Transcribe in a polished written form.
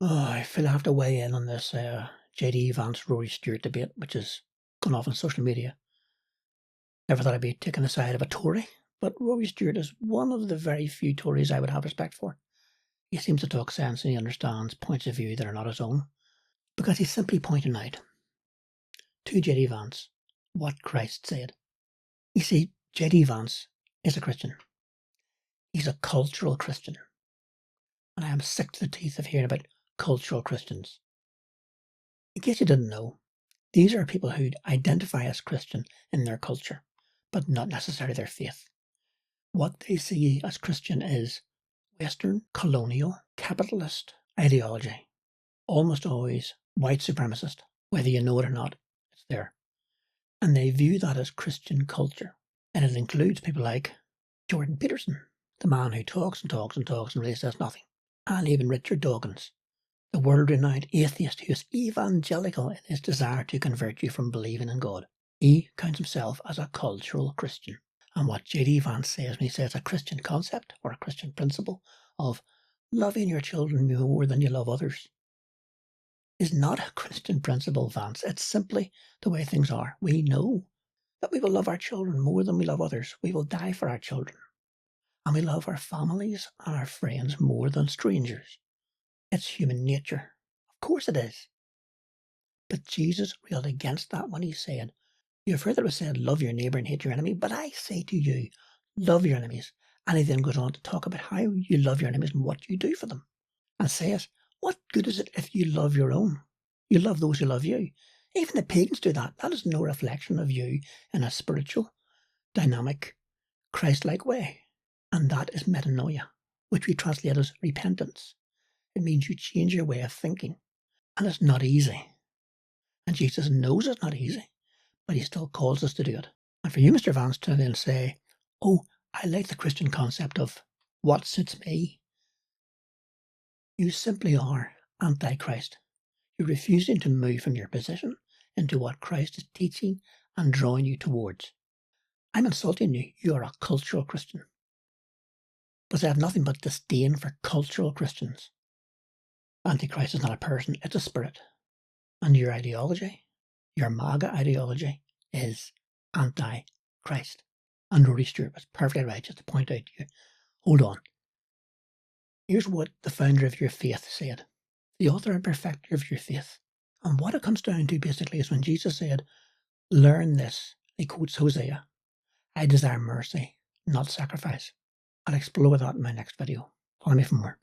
Oh, I feel I have to weigh in on this JD Vance Rory Stewart debate, which is gone off on social media. Never thought I'd be taking the side of a Tory, but Rory Stewart is one of the very few Tories I would have respect for. He seems to talk sense and he understands points of view that are not his own, because he's simply pointing out to JD Vance what Christ said. You see, JD Vance is a Christian. He's a cultural Christian. And I am sick to the teeth of hearing about cultural Christians. In case you didn't know, these are people who identify as Christian in their culture, but not necessarily their faith. What they see as Christian is Western, colonial, capitalist ideology, almost always white supremacist. Whether you know it or not, it's there. And they view that as Christian culture. And it includes people like Jordan Peterson, the man who talks and talks and talks and really says nothing. And even Richard Dawkins, the world-renowned atheist who is evangelical in his desire to convert you from believing in God. He counts himself as a cultural Christian. And what J.D. Vance says when he says a Christian concept or a Christian principle of loving your children more than you love others is not a Christian principle, Vance. It's simply the way things are. We know that we will love our children more than we love others. We will die for our children. And we love our families and our friends more than strangers. It's human nature. Of course it is. But Jesus railed against that when he said, you've heard that it was said, love your neighbour and hate your enemy, but I say to you, love your enemies. And he then goes on to talk about how you love your enemies and what you do for them. And says, what good is it if you love your own? You love those who love you. Even the pagans do that. That is no reflection of you in a spiritual, dynamic, Christ-like way. And that is metanoia, which we translate as repentance. It means you change your way of thinking. And it's not easy. And Jesus knows it's not easy, but he still calls us to do it. And for you, Mr. Vance, to then say, oh, I like the Christian concept of what suits me. You simply are anti-Christ. You're refusing to move from your position into what Christ is teaching and drawing you towards. I'm insulting you. You are a cultural Christian. Because I have nothing but disdain for cultural Christians. Antichrist is not a person, it's a spirit. And your ideology, your MAGA ideology, is anti-Christ. And Rory Stewart was perfectly right just to point out to you, hold on. Here's what the founder of your faith said, the author and perfecter of your faith. And what it comes down to basically is when Jesus said, learn this, he quotes Hosea, I desire mercy, not sacrifice. I'll explore that in my next video. Follow me for more.